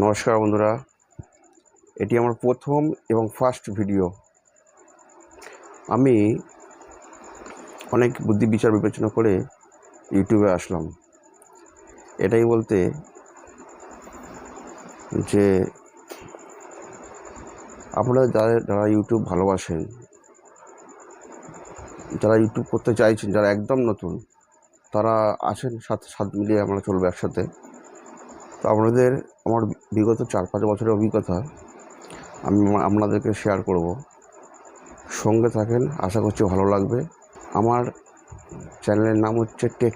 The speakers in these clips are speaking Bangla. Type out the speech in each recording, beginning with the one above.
নমস্কার বন্ধুরা, এটি আমার প্রথম এবং ফার্স্ট ভিডিও। আমি অনেক বুদ্ধি বিচার বিবেচনা করে ইউটিউবে আসলাম। এটাই বলতে যে আপনারা যারা ইউটিউব ভালোবাসেন, যারা ইউটিউব করতে চাইছেন, যারা একদম নতুন, তারা আছেন, সাথে মিলিয়ে আমরা চলবো একসাথে। তো আপনাদের আমার বিগত 4-5 বছরের অভিজ্ঞতা আমি আপনাদেরকে শেয়ার করব। সঙ্গে থাকেন, আশা করছি ভালো লাগবে। আমার চ্যানেলের নাম হচ্ছে টেক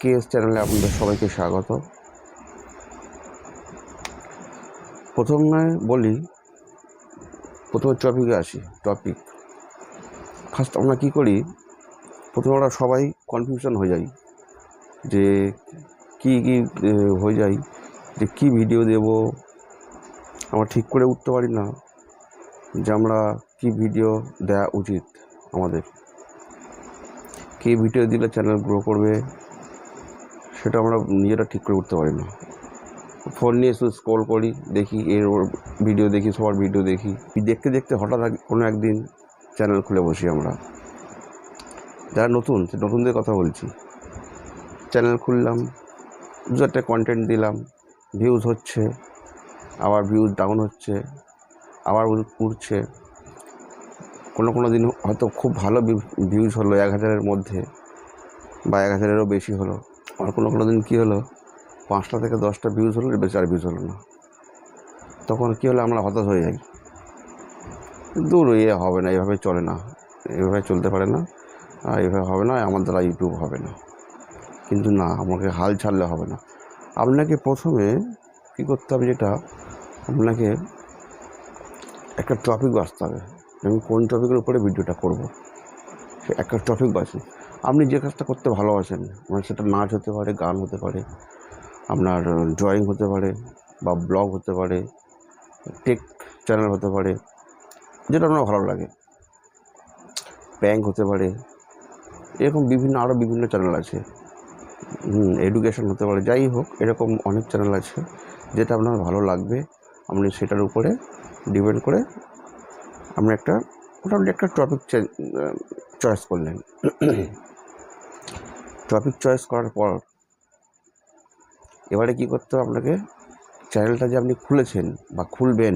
কেএস চ্যানেলে আপনাদের সবাইকে স্বাগত। প্রথমে টপিকে আসি। ফার্স্ট আমরা কী করি, প্রথমে আমরা সবাই কনফিউশন হয়ে যাই যে কী ভিডিও দেব। আমরা ঠিক করে উঠতে পারি না যে আমরা কী ভিডিও দেওয়া উচিত, আমাদের কী ভিডিও দিলে চ্যানেল গ্রো করবে, সেটা আমরা নিজেরা ঠিক করে উঠতে পারি না। ফোন নিয়ে শুধু স্ক্রল করি, দেখি ওর ভিডিও দেখি, সবার ভিডিও দেখি, দেখতে দেখতে হঠাৎ কোনো একদিন চ্যানেল খুলে বসি আমরা। যারা নতুনদের কথা বলছি, চ্যানেল খুললাম, 2-4টা কন্টেন্ট দিলাম, ভিউজ হচ্ছে, আবার ভিউজ ডাউন হচ্ছে, আবার উঠছে। কোনো দিন হয়তো খুব ভালো ভিউজ হলো 1000-এর মধ্যে, বা 1000-এরও বেশি হলো। আর কোনো দিন কী হলো, 5টা থেকে 10টা ভিউজ হলো, বেশি আর ভিউজ হলো না। তখন কী হলো, আমরা হতাশ হয়ে যাই, দূর হবে না, এভাবে চলে না, এভাবে চলতে পারে না, আর এভাবে হবে না, আমার দ্বারা ইউটিউব হবে না। কিন্তু না, আমাকে হাল ছাড়লে হবে না। আপনাকে প্রথমে কী করতে হবে, যেটা আপনাকে একটা টপিক বাছতে হবে। আমি কোন টপিকের উপরে ভিডিওটা করব, সে একটা টপিক বাছি। আপনি যে কাজটা করতে ভালোবাসেন, মানে সেটা নাচ হতে পারে, গান হতে পারে, আপনার ড্রয়িং হতে পারে, বা ব্লগ হতে পারে, টেক চ্যানেল হতে পারে, যেটা আপনার ভালো লাগে, প্র্যাঙ্ক হতে পারে, এরকম আরও বিভিন্ন চ্যানেল আছে। এডুকেশন হতে পারে, যাই হোক, এরকম অনেক চ্যানেল আছে। যেটা আপনার ভালো লাগবে, আপনি সেটার উপরে ডিপেন্ড করে আপনি মোটামুটি একটা টপিক চয়েস করলেন। টপিক চয়েস করার পর এবারে কী করতে হবে, আপনাকে চ্যানেলটা যে আপনি খুলেছেন বা খুলবেন,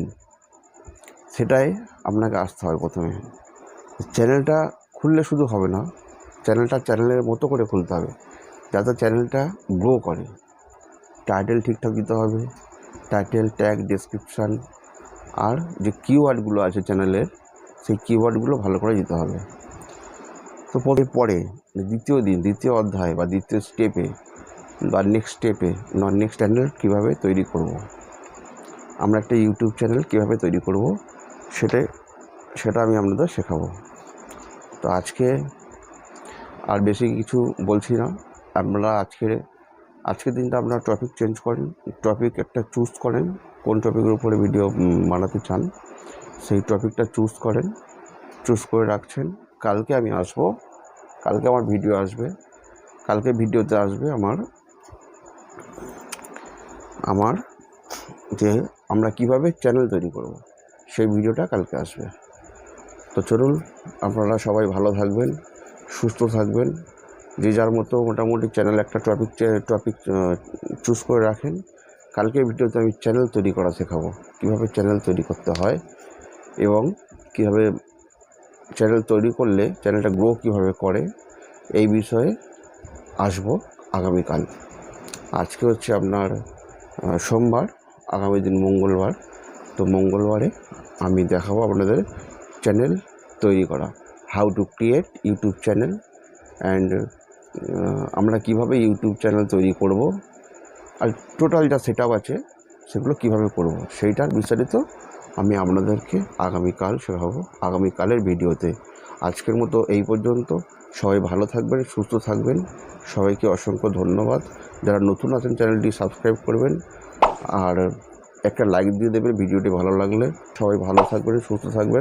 সেটাই আপনাকে আসতে হবে। প্রথমে চ্যানেলটা খুললে শুধু হবে না, চ্যানেলের মতো করে খুলতে হবে, যাতে চ্যানেলটা গ্রো করে। টাইটেল ঠিকঠাক দিতে হবে, টাইটেল, ট্যাগ, ডেসক্রিপশান, আর যে কিওয়ার্ডগুলো আছে চ্যানেলের, সেই কিওয়ার্ডগুলো ভালো করে দিতে হবে। তো পরে দ্বিতীয় অধ্যায় বা দ্বিতীয় স্টেপে বা নেক্সট চ্যানেল কীভাবে তৈরি করব, আমরা একটা ইউটিউব চ্যানেল কীভাবে তৈরি করব, সেটা আমি আপনাদের শেখাবো। তো আজকে আর বেশি কিছু বলছি না। আপনারা আজকের দিনটা আপনারা টপিক চেঞ্জ করেন, টপিক একটা চুজ করেন, কোন টপিকের উপরে ভিডিও বানাতে চান, সেই টপিকটা চুজ করে রাখছেন। কালকে আমি আসবো, কালকে আমার ভিডিও আসবে, কালকে ভিডিওতে আসবে আমার যে আমরা কিভাবে চ্যানেল তৈরি করব, সেই ভিডিওটা কালকে আসবে। তো চলুন, আপনারা সবাই ভালো থাকবেন, সুস্থ থাকবেন, যে যার মতো মোটামুটি চ্যানেল একটা টপিক চুজ করে রাখেন। কালকের ভিডিওতে আমি চ্যানেল তৈরি করা শেখাবো, কীভাবে চ্যানেল তৈরি করতে হয়, এবং কীভাবে চ্যানেল তৈরি করলে চ্যানেলটা গ্রো কীভাবে করে, এই বিষয়ে আসবো আগামীকাল। আজকে হচ্ছে আপনার সোমবার, আগামী দিন মঙ্গলবার। তো মঙ্গলবারে আমি দেখাবো আপনাদের চ্যানেল তৈরি করা, how to create YouTube channel, and আমরা কিভাবে ইউটিউব চ্যানেল তৈরি করব, আর টোটাল যা সেটআপ আছে সেগুলো কিভাবে করব, সেইটার বিস্তারিত আমি আপনাদেরকে আগামীকাল শেখাবো, আগামীকালের ভিডিওতে। আজকের মতো এই পর্যন্ত। সবাই ভালো থাকবেন, সুস্থ থাকবেন। সবাইকে অসংখ্য ধন্যবাদ। যারা নতুন আছেন, চ্যানেলটি সাবস্ক্রাইব করবেন, আর একটা লাইক দিয়ে দেবেন ভিডিওটি ভালো লাগলে। সবাই ভালো থাকবেন, সুস্থ থাকবেন।